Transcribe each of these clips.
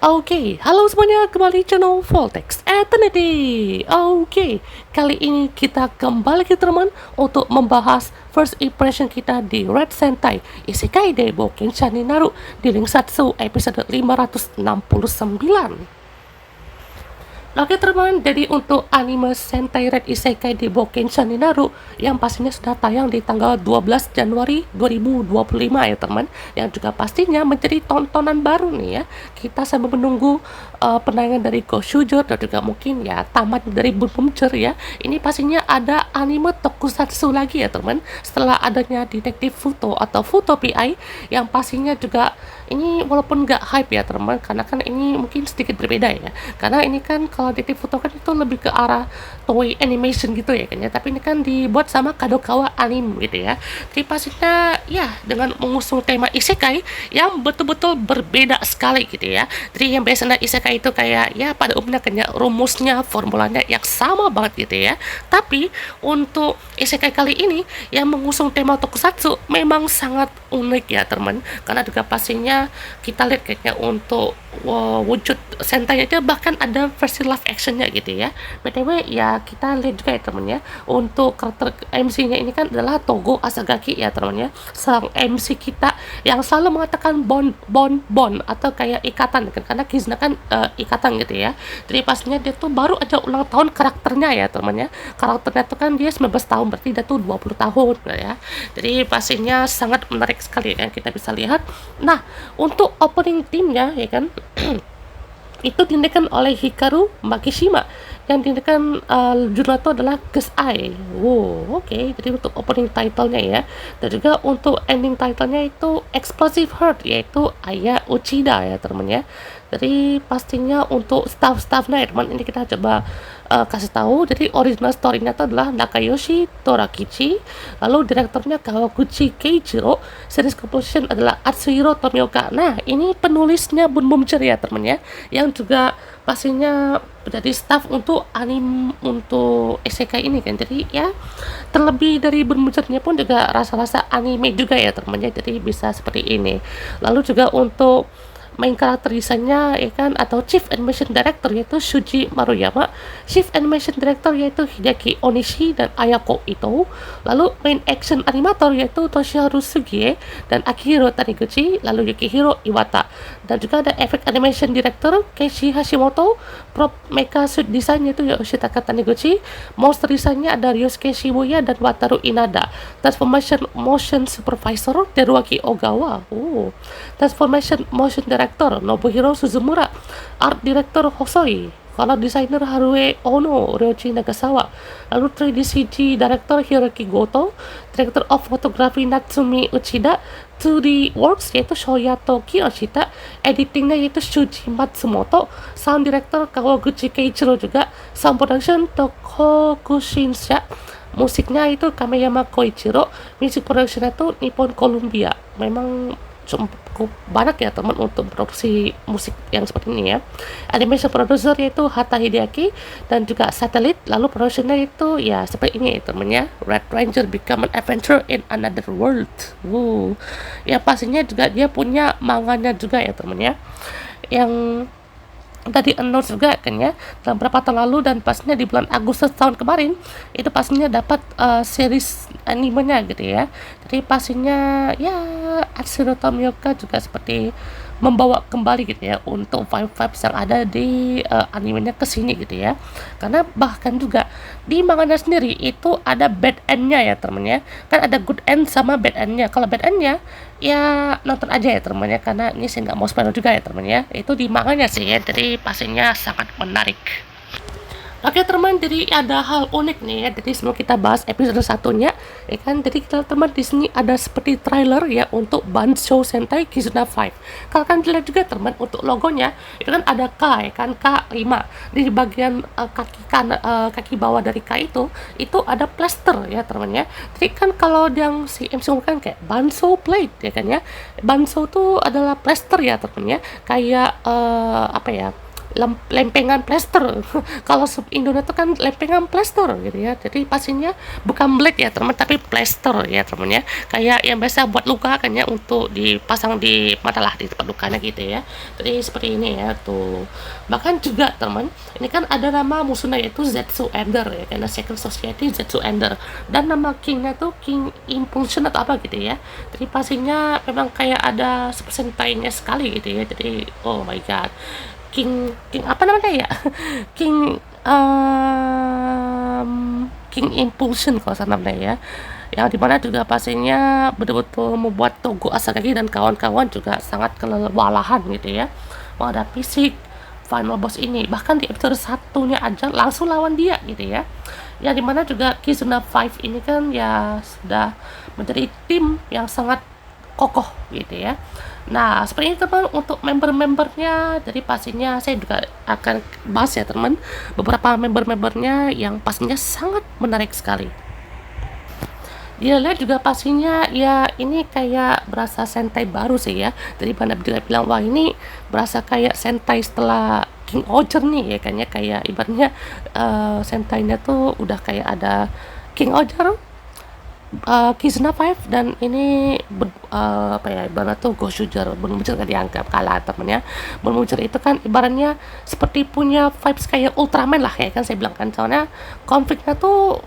Oke, halo semuanya, kembali channel Voltex Eternity. Oke, kali ini kita kembali ke teman untuk membahas first impression kita di Red Sentai Isekai de Boken Shaninaru di Link Satsu episode 569. Oke teman, jadi untuk anime Sentai Red Isekai di Boken Shaninaru yang pastinya sudah tayang di tanggal 12 Januari 2025 ya teman, yang juga pastinya menjadi tontonan baru nih ya. Kita sambil menunggu penayangan dari Goshujo dan juga mungkin ya tamat dari Bunbumcher ya. Ini pastinya ada anime tokusatsu lagi ya teman, setelah adanya Detektif Futo atau Futo PI yang pastinya juga ini walaupun nggak hype ya teman, karena kan ini mungkin sedikit berbeda ya, karena ini kan kalau Detektif Futo kan itu lebih ke arah toei animation gitu ya kan ya, tapi ini kan dibuat sama Kadokawa Anime gitu ya. Jadi pastinya ya dengan mengusung tema isekai yang betul-betul berbeda sekali gitu ya. Jadi yang biasanya isekai itu kayak ya pada umumnya kayak rumusnya, formulanya yang sama banget gitu ya, tapi untuk isekai kali ini yang mengusung tema tokusatsu memang sangat unik ya teman, karena juga pastinya kita lihat kayaknya untuk wujud sentai aja bahkan ada versi live actionnya gitu ya. BTW ya kita lihat juga ya teman ya, untuk karakter MC-nya ini kan adalah Togo Asagaki ya teman ya, sang MC kita yang selalu mengatakan bond atau kayak ikatan kan, karena Kizuna kan ikatan gitu ya. Jadi pastinya dia tuh baru aja ulang tahun karakternya ya teman ya, karakternya tuh kan dia 19 tahun, berarti dia tuh 20 tahun ya. Jadi pastinya sangat menarik sekali yang kita bisa lihat. Nah, untuk opening timnya ya kan itu dinamakan oleh Hikaru Makishima, yang dinamakan judulnya itu adalah Gesai. Wow, oke. Jadi untuk opening title-nya ya, dan juga untuk ending title-nya itu Explosive Heart, yaitu Aya Uchida ya teman ya. Jadi pastinya untuk staff-staffnya ya teman, ini kita coba kasih tahu. Jadi original story-nya itu adalah Nakayoshi Torakichi, lalu direkturnya Kawaguchi Keiichiro, series composition adalah Atsuhiro Tomioka. Nah, ini penulisnya Bunbumcher ya teman ya, yang juga pastinya menjadi staff untuk anime untuk isekai ini kan. Jadi ya terlebih dari Bunbumchernya pun juga rasa-rasa anime juga ya teman ya, jadi bisa seperti ini. Lalu juga untuk main karakter desainnya ya kan, atau Chief Animation Director yaitu Shuji Maruyama, Chief Animation Director yaitu Hideaki Onishi dan Ayako Ito, lalu main action animator yaitu Toshiharu Sugie dan Akihiro Taniguchi, lalu Yukihiro Iwata, dan juga ada Effect Animation Director Keiichi Hashimoto, prop mecha suit design yaitu Yoshitaka Taniguchi, monster desainnya ada Ryosuke Shibuya dan Wataru Inada, transformation motion supervisor Teruaki Ogawa, transformation motion director Nobuhiro Suzumura, art director Hosoi, color designer Harue Ono, Ryoji Nagasawa, lalu 3D CG director Hiroki Goto, director of photography Natsumi Uchida, 2D works yaitu Shoyato Kinoshita, editingnya yaitu Shuji Matsumoto, sound director Kawaguchi Keiichiro juga, sound production Tokoku Shinsha, musiknya itu Kameyama Koichiro, music production itu Nippon Columbia. Memang cukup banyak ya teman untuk produksi musik yang seperti ini ya. Animation producer yaitu Hata Hideaki dan juga Satellite, lalu produksinya itu ya seperti ini ya teman ya, Red Ranger Become an Adventure in Another World. Ya pastinya juga dia punya manganya juga ya teman ya, yang tadi announce juga kan ya dalam beberapa tahun lalu, dan pastinya di bulan Agustus tahun kemarin itu pastinya dapat series animenya gitu ya. Jadi pastinya ya Atsuhiro Tomioka juga seperti membawa kembali gitu ya untuk vibes yang ada di animenya ke sini gitu ya, karena bahkan juga di manganya sendiri itu ada bad endnya ya temen ya, kan ada good end sama bad endnya. Kalau bad endnya ya nonton aja ya temen ya, karena ini saya nggak mau spoiler juga ya temen ya, itu di manganya sih ya, jadi pastinya sangat menarik. Oke teman, jadi ada hal unik nih ya. Jadi sebelum kita bahas episode satunya, ya kan, jadi kita teman di sini ada seperti trailer ya untuk Banshou Sentai Kizuna 5. Kalau kan dilihat juga teman untuk logonya itu kan ada K ya kan, K5 di bagian kaki bawah dari K itu ada plaster ya teman ya. Jadi kan kalau yang si MC kan kayak Banshou Blade ya kan ya. Banshou tuh adalah plaster ya teman ya, kayak apa ya, lempengan plester. Kalau sub Indonesia itu kan lempengan plester gitu ya. Jadi pastinya bukan blade ya teman, tapi plester ya teman ya. Kayak yang biasa buat luka kan ya, untuk dipasang di mata lah, di tempat lukanya gitu ya. Jadi seperti ini ya tuh. Bahkan juga teman, ini kan ada nama musuhnya yaitu Zetsu Ender ya, karena Secret Society Zetsu Ender, dan nama kingnya tuh King Impulsion atau apa gitu ya. Jadi pastinya memang kayak ada persentasenya sekali gitu ya. Jadi oh my god, King King apa namanya ya? King King Impulsion kalau salah namanya ya. Yang dimana juga pastinya betul-betul membuat Togo Asagaki dan kawan-kawan juga sangat kelelahan gitu ya menghadapi si final boss ini. Bahkan di episode satunya aja langsung lawan dia gitu ya. Yang dimana juga Kizuna 5 ini kan ya sudah menjadi tim yang sangat kokoh gitu ya. Nah, seperti ini teman untuk member-membernya. Jadi pastinya saya juga akan bahas ya teman, beberapa member-membernya yang pastinya sangat menarik sekali. Dia lihat juga pastinya ya ini kayak berasa Sentai baru sih ya. Jadi pada juga bilang wah ini berasa kayak Sentai setelah King Oger nih ya, kayaknya kayak ibaratnya Sentainya tuh udah kayak ada King Oger, Kizuna 5, dan ini apa ya ibaratnya tuh Goshuger. Bonmucher kan dianggap kalah temennya. Bonmucher itu kan ibaratnya seperti punya vibes kayak Ultraman lah ya kan, saya bilang kan, soalnya konfliknya tuh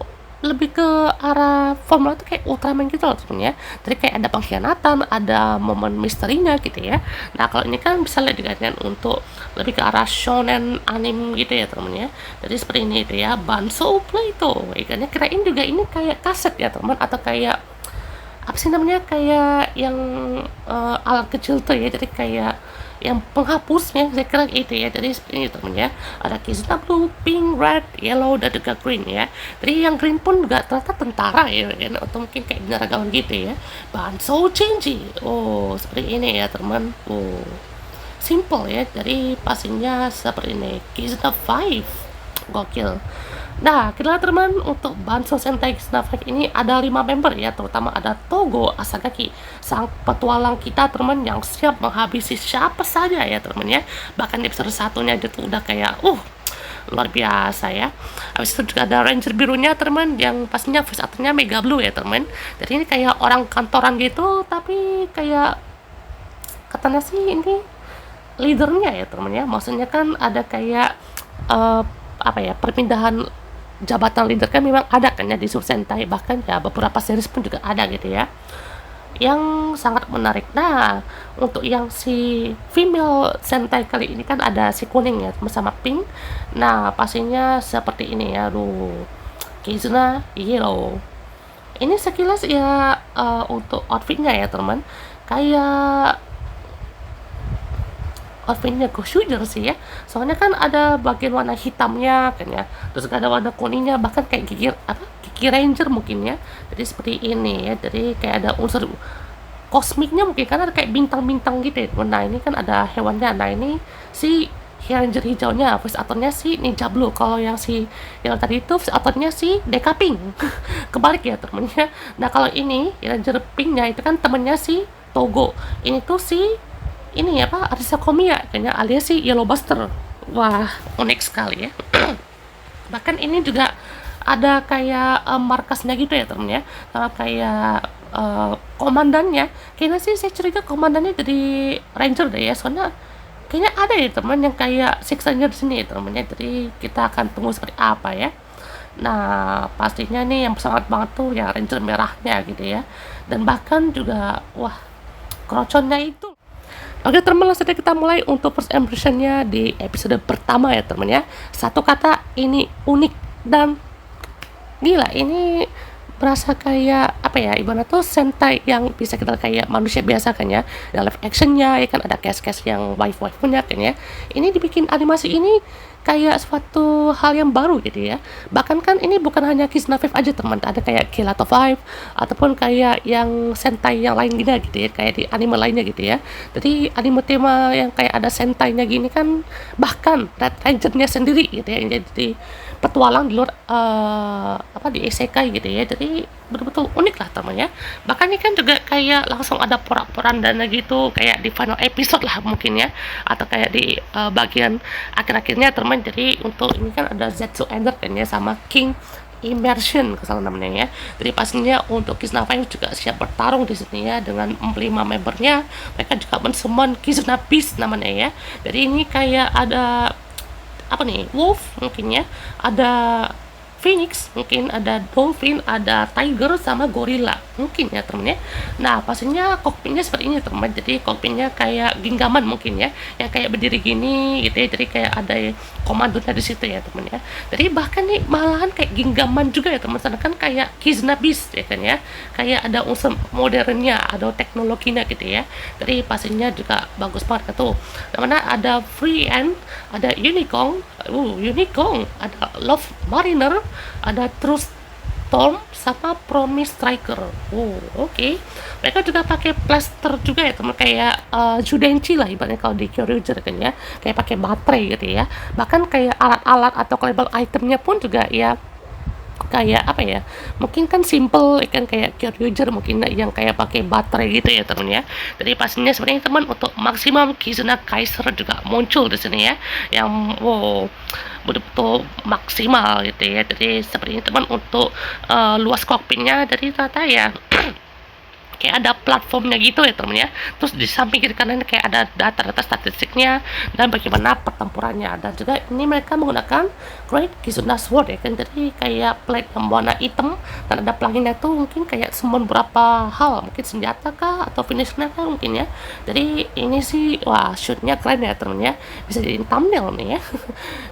lebih ke arah formula tuh kayak Ultraman gitu loh sebenarnya. Jadi kayak ada pengkhianatan, ada momen misterinya gitu ya. Nah kalau ini kan bisa lihat juga kan untuk lebih ke arah shonen anime gitu ya teman-teman ya. Jadi seperti ini itu ya, Banso Plato. Ikannya kirain juga ini kayak kaset ya teman, atau kayak apa sih namanya, kayak yang alat kecil tuh ya. Jadi kayak yang penghapusnya saya kira itu ya. Jadi seperti ini teman ya, ada Kizuna blue, pink, red, yellow, dan juga green ya. Jadi yang green pun nggak ternyata tentara ya, atau mungkin kayak binaragawan gitu ya. Banso Chenji, oh seperti ini ya teman. Oh simple ya, dari pastinya seperti ini. Kizuna 5 gokil. Nah, kita lihat teman, untuk Banso Sentai Kizuna 5 ini ada 5 member ya, terutama ada Togo Asagaki, sang petualang kita teman yang siap menghabisi siapa saja ya teman ya. Bahkan di episode satunya itu udah kayak luar biasa ya. Habis itu juga ada Ranger birunya teman, yang pastinya voice actornya Mega Blue ya teman. Jadi ini kayak orang kantoran gitu, tapi kayak katanya sih ini leadernya ya teman ya. Maksudnya kan ada kayak apa ya, perpindahan jabatan leader kan memang ada kan ya di Sub Sentai, bahkan ya beberapa series pun juga ada gitu ya, yang sangat menarik. Nah untuk yang si female Sentai kali ini kan ada si kuning ya bersama pink. Nah pastinya seperti ini ya, Kizuna Yellow. Ini sekilas ya untuk outfitnya ya teman, kayak outfitnya Goshuger sih ya, soalnya kan ada bagian warna hitamnya kan ya, terus ada warna kuningnya, bahkan kayak gigi ranger mungkin ya. Jadi seperti ini ya, jadi kayak ada unsur kosmiknya mungkin, karena ada kayak bintang-bintang gitu ya. Nah ini kan ada hewannya. Nah ini si ranger hijaunya voice actornya si Ninja Blue, kalau yang tadi itu voice actornya si Deka Pink. Kebalik ya temennya. Nah kalau ini ranger pinknya itu kan temennya si Togo, ini tuh si ini ya Pak, Arisa Komiya kayaknya, alias si Yellow Buster. Wah unik sekali ya. Bahkan ini juga ada kayak markasnya gitu ya temen ya, sama kayak komandannya. Kayaknya sih saya curiga komandannya dari Ranger deh ya, soalnya kayaknya ada ya teman yang kayak Six Ranger di sini ya temennya. Jadi kita akan tunggu seperti apa ya. Nah pastinya nih yang sangat banget tuh ya Ranger merahnya gitu ya, dan bahkan juga wah kroconnya itu. Oke teman, langsung saja kita mulai untuk first impressionnya di episode pertama ya teman ya. Satu kata, ini unik dan gila. Ini berasa kayak apa ya, ibaratnya tuh Sentai yang bisa kita kayak manusia biasa kan ya. Ada live actionnya ya kan, ada cast-cast yang wife-wife punya kan ya. Ini dibikin animasi ini kayak suatu hal yang baru gitu ya. Bahkan kan ini bukan hanya Kizuna Five aja teman, ada kayak Kilato Five ataupun kayak yang Sentai yang lain gitu ya, kayak di anime lainnya gitu ya. Jadi anime tema yang kayak ada Sentainya gini kan, bahkan Red Ranger-nya sendiri gitu ya, yang jadi petualang di luar apa di isekai gitu ya. Jadi betul-betul unik lah temannya. Bahkan ini kan juga kayak langsung ada porak-porandana gitu kayak di final episode lah mungkin ya, atau kayak di bagian akhir-akhirnya teman. Jadi untuk ini kan ada Zetsu Ender kan ya, sama King Immersion kesalahan namanya ya. Jadi pastinya untuk Kizuna Five juga siap bertarung di sini ya dengan 5 membernya. Mereka juga mensummon Kizuna Beast namanya ya. Jadi ini kayak ada apa nih, wolf mungkin ya, ada phoenix, mungkin ada dolphin, ada tiger sama gorilla mungkin ya temen ya. Nah pastinya kokpitnya seperti ini teman, jadi kokpitnya kayak genggaman mungkin ya, yang kayak berdiri gini gitu ya. Jadi kayak ada komandonya di situ ya teman ya. Jadi bahkan nih malahan kayak genggaman juga ya teman, sedangkan kayak Kizuna Beast ya kan ya, kayak ada unsur modernnya, ada teknologinya gitu ya. Jadi pastinya juga bagus banget tuh. Namanya ada free and ada unicorn, ada love mariner, ada true storm sama promise striker. Oke. Mereka juga pakai plaster juga ya teman, kayak Judenchi lah ibaratnya kalau di Kyoryuger kan ya, kayak pakai baterai gitu ya. Bahkan kayak alat-alat atau label itemnya pun juga ya kayak apa ya, mungkin kan simple kan, kayak Kyoryuger mungkin yang kayak pakai baterai gitu ya teman ya. Jadi pastinya sebenarnya teman untuk maksimum Kizuna Kaiser juga muncul di sini ya, yang betul-betul maksimal gitu ya. Jadi seperti ini teman untuk luas kokpitnya dari rata ya kayak ada platformnya gitu ya temen ya. Terus di samping kiri kanan kayak ada data-data statistiknya dan bagaimana pertempurannya. Dan juga ini mereka menggunakan Great Kizuna Sword ya kan, jadi kayak plate yang warna hitam dan ada pelanginya tuh mungkin kayak summon berapa hal, mungkin senjata kah atau finishnya kah mungkin ya. Jadi ini sih wah shootnya keren ya temen ya, bisa jadi thumbnail nih ya.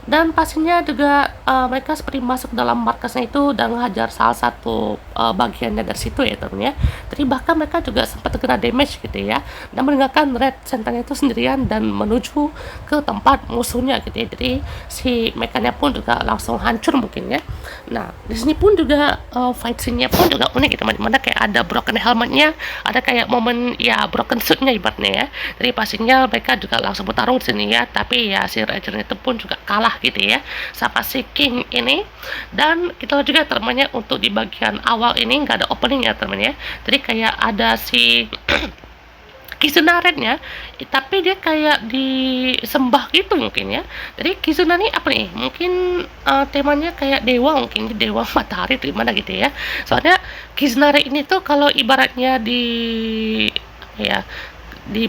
Dan pastinya juga mereka seperti masuk dalam markasnya itu dan menghajar salah satu bagiannya dari situ ya temen ya. Jadi bahkan mereka juga sempat terkena damage gitu ya, dan meninggalkan Red Sentai itu sendirian dan menuju ke tempat musuhnya gitu ya. Jadi si mekannya pun juga langsung hancur mungkin ya. Nah di sini pun juga fight scene-nya pun juga unik gitu, dimana kayak ada broken helmetnya, ada kayak momen ya broken suit-nya ibaratnya ya. Jadi pastinya mereka juga langsung bertarung di sini ya, tapi ya si Ranger itu pun juga kalah gitu ya sama si King ini. Dan kita juga temannya untuk di bagian awal ini nggak ada opening ya teman ya. Jadi kayak ada si Kizuna Red-nya, tapi dia kayak disembah gitu mungkin ya. Jadi Kizuna nih apa nih? Mungkin temanya kayak dewa, mungkin dewa matahari atau gimana gitu ya. Soalnya Kizuna Red ini tuh kalau ibaratnya di ya di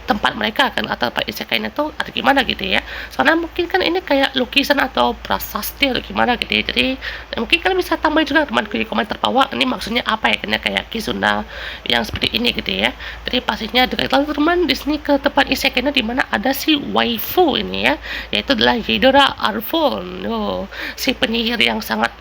tempat mereka kan atau tempat isekainya tuh ada gimana gitu ya. Soalnya mungkin kan ini kayak lukisan atau prasasti atau gimana gitu ya. Jadi mungkin kalian bisa tambahin juga teman di komentar bawah ini maksudnya apa ya, kayak Kizuna yang seperti ini gitu ya. Jadi pastinya juga teman di sini ke tempat isekainya di mana ada si waifu ini ya, yaitu adalah Yedora Arfon. Si penyihir yang sangat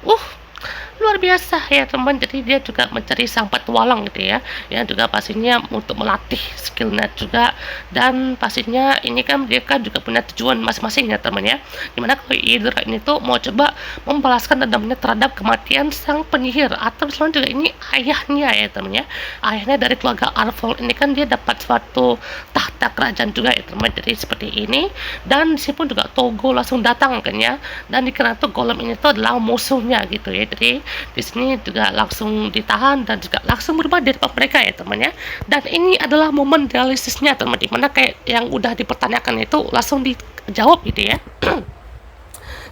luar biasa ya teman. Jadi dia juga mencari sang petualang gitu ya, yang juga pastinya untuk melatih skillnya juga. Dan pastinya ini kan dia kan juga punya tujuan masing-masing ya teman ya, dimana kalau Hydra ini tuh mau coba membalaskan dendamnya terhadap kematian sang penyihir, atau misalnya juga ini ayahnya ya teman ya, ayahnya dari keluarga Arfol ini kan dia dapat suatu tahta kerajaan juga ya teman. Jadi seperti ini, dan disini pun juga Togo langsung datang kan ya, dan dikira tuh golem ini tuh adalah musuhnya gitu ya. Jadi di sini juga langsung ditahan dan juga langsung berubah dari depan mereka ya teman ya. Dan ini adalah momen realistisnya teman, dimana kayak yang udah dipertanyakan itu langsung dijawab gitu ya.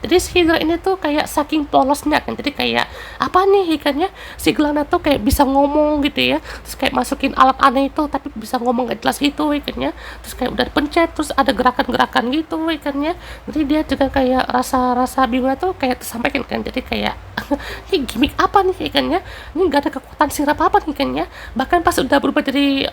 Jadi si Hydra ini tuh kayak saking polosnya kan, jadi kayak apa nih ikannya, si Glana tuh kayak bisa ngomong gitu ya, terus kayak masukin alat aneh itu tapi bisa ngomong gak jelas gitu ikannya, terus kayak udah pencet terus ada gerakan-gerakan gitu ikannya. Jadi dia juga kayak rasa bingungnya tuh kayak tersampaikan kan. Jadi kayak ini gimmick apa nih ikannya, ini gak ada kekuatan sihir apa nih ikannya. Bahkan pas udah berubah jadi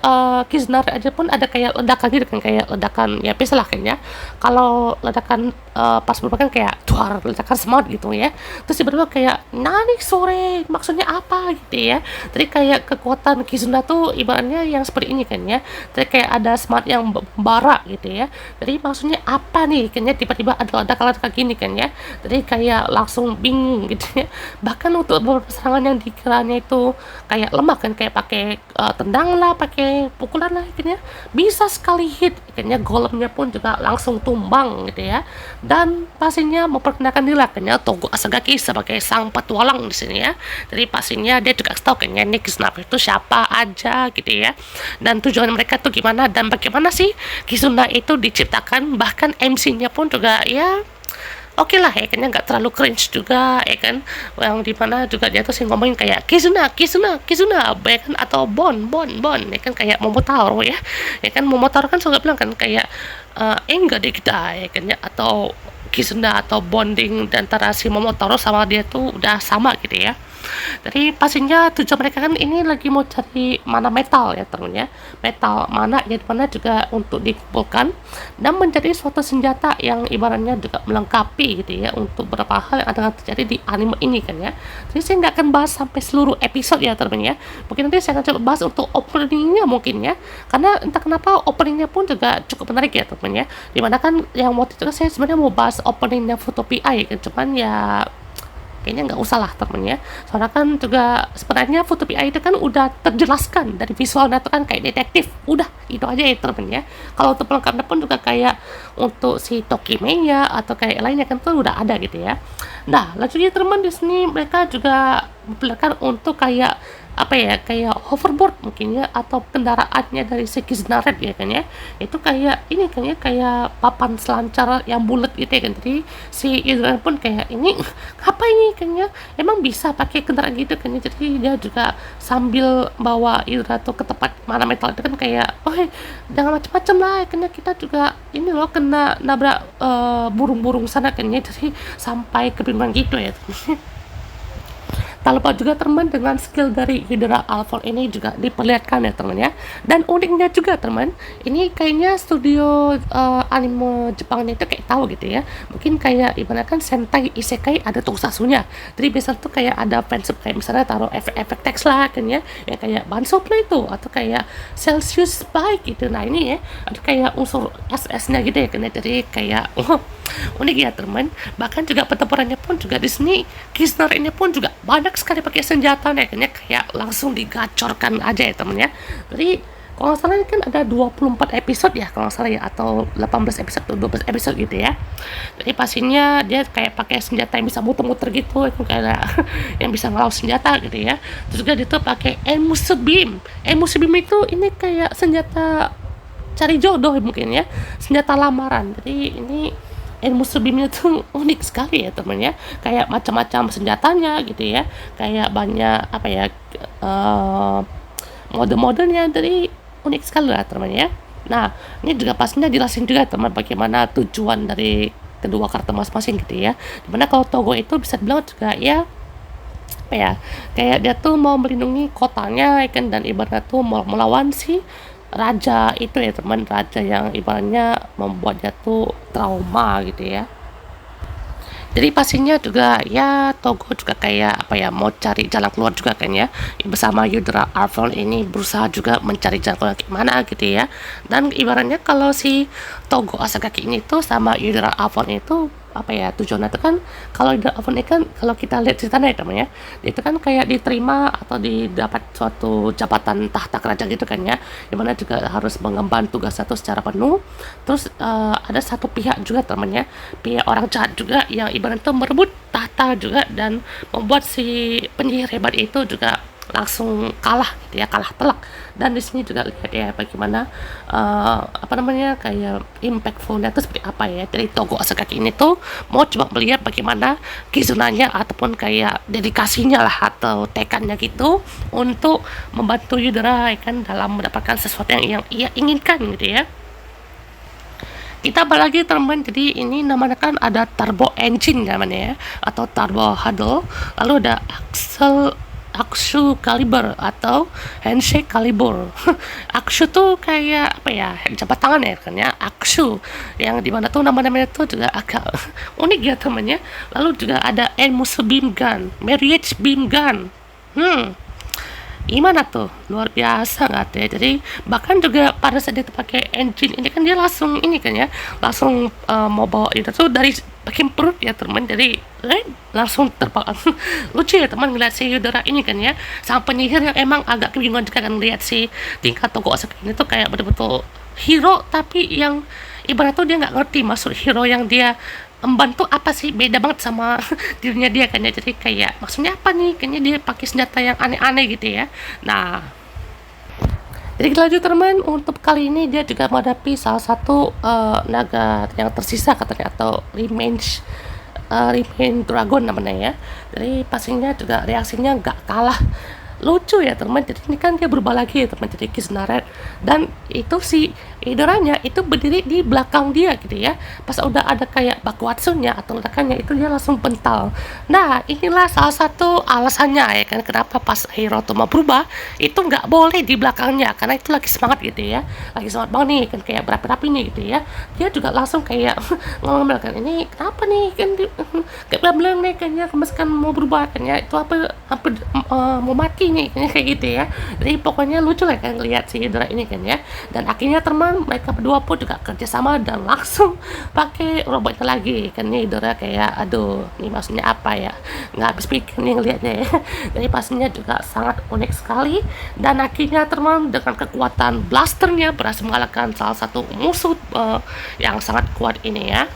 Kizuna aja pun ada kayak ledakan gitu kan, kayak ledakan ya biasa lah kayaknya. Kalau ledakan pas berubah kan kayak duar ledakan semangat gitu ya. Terus tiba-tiba kayak nani sore maksudnya apa gitu ya. Jadi kayak kekuatan Kizuna tuh ibaratnya yang seperti ini kan ya. Jadi kayak ada semangat yang bara gitu ya. Jadi maksudnya apa nih kan ya, tiba-tiba ada ledakan kayak gini kan ya. Jadi kayak langsung bingung gitu ya. Bahkan untuk beberapa serangan yang dikiranya itu kayak lemah kan, kayak pakai tendang lah, pakai pukulan lah gitu ya, bisa sekali hit kayaknya golemnya pun juga langsung tumbang gitu ya. Dan pastinya memperkenalkan diri lah kayaknya Togo Asagaki sebagai sang petualang di sini ya. Jadi pastinya dia juga tahu kayaknya Nick Snap itu siapa aja gitu ya, dan tujuan mereka tuh gimana dan bagaimana sih Kizuna itu diciptakan. Bahkan MC-nya pun juga ya oke lah ya, kayaknya nggak terlalu cringe juga ya kan, yang dimana juga dia tuh sih ngomongin kayak Kizuna Kizuna Kizuna ya kan, atau Bon Bon Bon ya kan, kayak Momotaro ya kan, Momotaro kan suka bilang kan kayak enggak deh kita ya kan ya, atau Kizuna atau bonding antara si Momotaro sama dia tuh udah sama gitu ya. Jadi pastinya tujuan mereka kan ini lagi mau cari mana metal ya temennya, metal mana yang mana juga untuk dikumpulkan dan menjadi suatu senjata yang ibaratnya juga melengkapi gitu ya untuk beberapa hal yang akan terjadi di anime ini kan ya. Jadi saya nggak akan bahas sampai seluruh episode ya temennya, mungkin nanti saya akan coba bahas untuk openingnya mungkin ya, karena entah kenapa openingnya pun juga cukup menarik ya temennya. Dimana kan yang waktu itu saya sebenarnya mau bahas openingnya Futopia ya kan, cuman ya kayaknya nggak usah lah temennya, soalnya kan juga sebenarnya Futopia itu kan udah terjelaskan dari visualnya tuh kan kayak detektif, udah itu aja ya temennya. Kalau untuk pelengkapnya pun juga kayak untuk si Tokimeya atau kayak lainnya kan tuh udah ada gitu ya. Nah lanjutnya teman, di sini mereka juga memperlihatkan untuk kayak apa ya, kayak hoverboard mungkin ya, atau kendaraannya dari si Kizuna Red ya kan ya, itu kayak ini kan ya, kayak papan selancar yang bulat gitu ya kan. Jadi si Idran pun kayak ini apa ini kan ya, emang bisa pakai kendaraan gitu kan ya. Jadi dia juga sambil bawa Idra tuh ke tempat mana metal itu kan kayak, oh jangan macam-macam lah kan ya, kita juga ini loh kena nabrak burung-burung sana kan ya. Jadi sampai kebingungan gitu ya. Tak lupa juga teman dengan skill dari Hydra Alphorn ini juga diperlihatkan ya teman ya. Dan uniknya juga teman, ini kayaknya studio anime Jepang itu kayak tahu gitu ya. Mungkin kayak ibaratkan Sentai Isekai ada tokusatsunya. Jadi biasanya tuh kayak ada fansub kayak misalnya taruh efek-efek teks lah kan ya. Ya kayak Banso Play itu atau kayak Celsius Spike gitu. Nah ini ya ada kayak unsur SS-nya gitu ya kan ya. Jadi kayak unik ya teman. Bahkan juga pertempurannya pun juga di sini Kizuna ini pun juga banyak sekali pakai senjata ya kan ya, kayak langsung digacorkan aja ya temen ya. Jadi kalau nggak salah ini kan ada 24 episode ya kalau nggak salah ya, atau 18 episode atau 12 episode gitu ya. Jadi pastinya dia kayak pakai senjata yang bisa muter-muter gitu, itu kayak yang bisa ngelawan senjata gitu ya. Terus juga dia tuh pakai Emusu Beam. Emusu Beam itu ini kayak senjata cari jodoh mungkin ya, senjata lamaran. Jadi ini Emusu Beamnya tuh unik sekali ya temennya, kayak macam-macam senjatanya gitu ya, kayak banyak apa ya mode-modenya, jadi unik sekali lah temennya. Nah ini juga pastinya jelasin juga teman bagaimana tujuan dari kedua karakter masing-masing gitu ya. Dimana kalau Togo itu bisa dibilang juga ya apa ya, kayak dia tuh mau melindungi kotanya ya kan, dan ibaratnya tuh mau melawan si raja itu ya teman, raja yang ibaratnya membuat dia tuh trauma gitu ya. Jadi pastinya juga ya Togo juga kayak apa ya, mau cari jalan keluar juga kan ya, bersama Hydra Alphorn ini berusaha juga mencari jalan keluar gimana gitu ya. Dan ibaratnya kalau si Togo Asagaki ini tuh sama Hydra Alphorn itu apa ya tujuannya itu kan, kalau Hydra Alphorn ini kan kalau kita lihat ceritanya ya teman ya, itu kan kayak diterima atau didapat suatu jabatan tahta kerajaan gitu kan ya, dimana juga harus mengemban tugas satu secara penuh. Terus ada satu pihak juga temannya, pihak orang jahat juga yang ibarat itu merebut tahta juga, dan membuat si penyihir hebat itu juga langsung kalah gitu ya, kalah telak. Dan di sini juga lihat ya bagaimana apa namanya kayak impactfulnya itu seperti apa ya. Dari Togo Asagaki ini tuh mau coba melihat bagaimana Kizunanya ataupun kayak dedikasinya lah atau tekannya gitu untuk membantu Yudara ya kan, dalam mendapatkan sesuatu yang ia inginkan gitu ya. Kita balik lagi teman, jadi ini namanya kan ada turbo engine namanya ya, atau turbo huddle, lalu ada Akshu Caliber atau Handshake Caliber. Akshu tuh kayak apa ya, jabat tangan ya kan ya, Akshu, yang dimana tuh nama-namanya tuh juga agak unik ya temannya. Lalu juga ada Enmusu Beam Gun, Marriage Beam Gun. Gimana tuh, luar biasa nggak tuh ya. Jadi bahkan juga pada saat dia pakai engine ini kan dia langsung ini kan ya, langsung mau bawa itu tuh dari bagian perut ya teman, jadi langsung terbang. Lucu ya teman ngeliat si Yudora ini kan ya, sang penyihir yang emang agak kebingungan juga kan lihat si tingkat Togo Osaka ini tuh kayak betul-betul hero, tapi yang ibarat tuh dia nggak ngerti maksud hero yang dia emban tuh apa sih, beda banget sama dirinya dia kan ya. Jadi kayak maksudnya apa nih, kayaknya dia pakai senjata yang aneh-aneh gitu ya. Nah, jadi kita lanjut teman, untuk kali ini dia juga menghadapi salah satu naga yang tersisa katanya, atau remain dragon namanya ya. Jadi pastinya juga reaksinya nggak kalah lucu ya teman. Jadi ini kan dia berubah lagi ya teman, jadi Kizuna Red, dan itu si Idoranya itu berdiri di belakang dia gitu ya. Pas udah ada kayak bakuatsunya atau ledakannya itu dia langsung bental. Nah inilah salah satu alasannya ya kan, kenapa pas Hirotoma berubah itu nggak boleh di belakangnya, karena itu lagi semangat gitu ya, lagi semangat banget nih kan, kayak berapi-api nih gitu ya. Dia juga langsung kayak ngomel kan, ini kenapa nih kan, kayak bilang nih kayaknya kan mau berubah kan ya, itu apa hampir mau mati nih kayaknya, kayak gitu ya. Jadi pokoknya lucu lah kan lihat si Hidra ini kan ya. Dan akhirnya teman mereka berdua pun juga kerjasama dan langsung pakai robotnya lagi kan nih. Hidra kayak aduh ini maksudnya apa ya, nggak habis pikir nih ngelihatnya ya. Jadi pastinya juga sangat unik sekali, dan akhirnya teman dengan kekuatan blasternya berhasil mengalahkan salah satu musuh yang sangat kuat ini ya.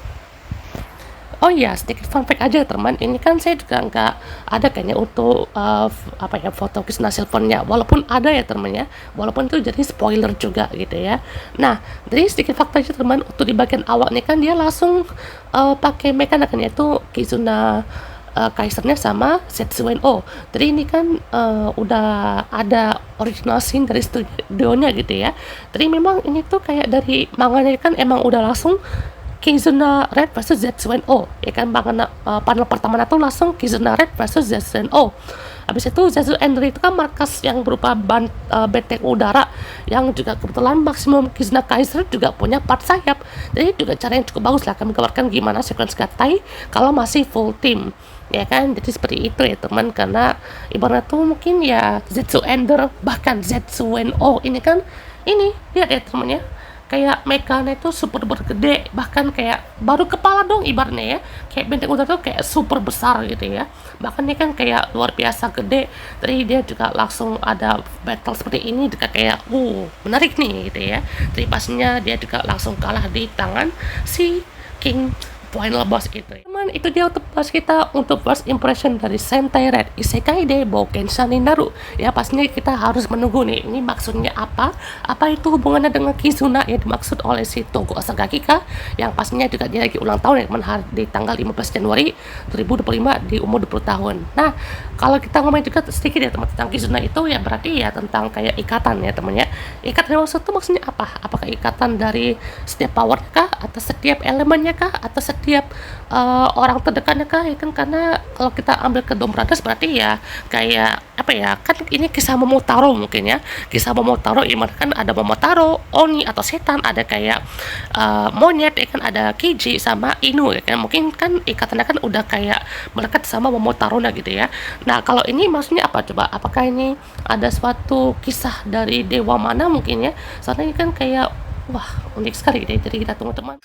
Oh iya, sedikit fun fact aja teman, ini kan saya juga nggak ada kayaknya untuk apa ya, foto Kizuna Silvernya, walaupun ada ya teman ya, walaupun itu jadi spoiler juga gitu ya. Nah, jadi sedikit fakta aja teman, untuk di bagian awal nih kan dia langsung pakai mekanik kan, yaitu Kizuna Kaisernya sama Zetsueno. Jadi ini kan udah ada original scene dari studionya gitu ya. Jadi memang ini tuh kayak dari manganya kan emang udah langsung Kizuna Red versus Zetsueno ya kan, panel pertama itu langsung Kizuna Red versus Zetsueno. Habis itu Zetsueno itu kan markas yang berupa benteng udara, yang juga kebetulan maksimum Kizuna Kaiser juga punya part sayap. Jadi juga cara yang cukup bagus lah kami gambarkan gimana sequence gatai kalau masih full team ya kan. Jadi seperti itu ya teman, karena ibarat tuh mungkin ya Zetsueno bahkan Zetsueno ini kan ini lihat ya teman ya, kayak mekanya itu super bergede, bahkan kayak baru kepala dong ibaratnya ya, kayak benteng udara tuh kayak super besar gitu ya. Bahkan ini kan kayak luar biasa gede. Jadi dia juga langsung ada battle seperti ini juga kayak menarik nih gitu ya. Jadi pastinya dia juga langsung kalah di tangan si King final boss itu. Teman, itu dia untuk bahas kita untuk first impression dari Sentai Red Isekai de Boukensha Nindaru. Ya pastinya kita harus menunggu nih, ini maksudnya apa itu hubungannya dengan Kizuna yang dimaksud oleh si Togo Osaka Kika, yang pastinya juga dia lagi ulang tahun ya teman, di tanggal 15 Januari 2025 di umur 20 tahun. Nah kalau kita ngomongin juga sedikit ya teman tentang Kizuna itu, ya berarti ya tentang kayak ikatan ya teman ya. Ikatan yang maksud itu maksudnya apa? Apakah ikatan dari setiap power kah, atau setiap elemennya kah, atau setiap orang terdekatnya kah ya kan. Karena kalau kita ambil ke Dom Brothers berarti ya kayak apa ya, kan ini kisah Momotaro mungkin ya, kisah Momotaro ibarat kan ada Momotaro, Oni atau setan, ada kayak monyet ya kan, ada Kiji sama Inu ya kan. Mungkin kan ikatannya kan udah kayak melekat sama Momotaro nah gitu ya. Nah kalau ini maksudnya apa coba, apakah ini ada suatu kisah dari dewa mana mungkin ya, soalnya ini kan kayak wah unik sekali gitu ya. Jadi kita tunggu teman.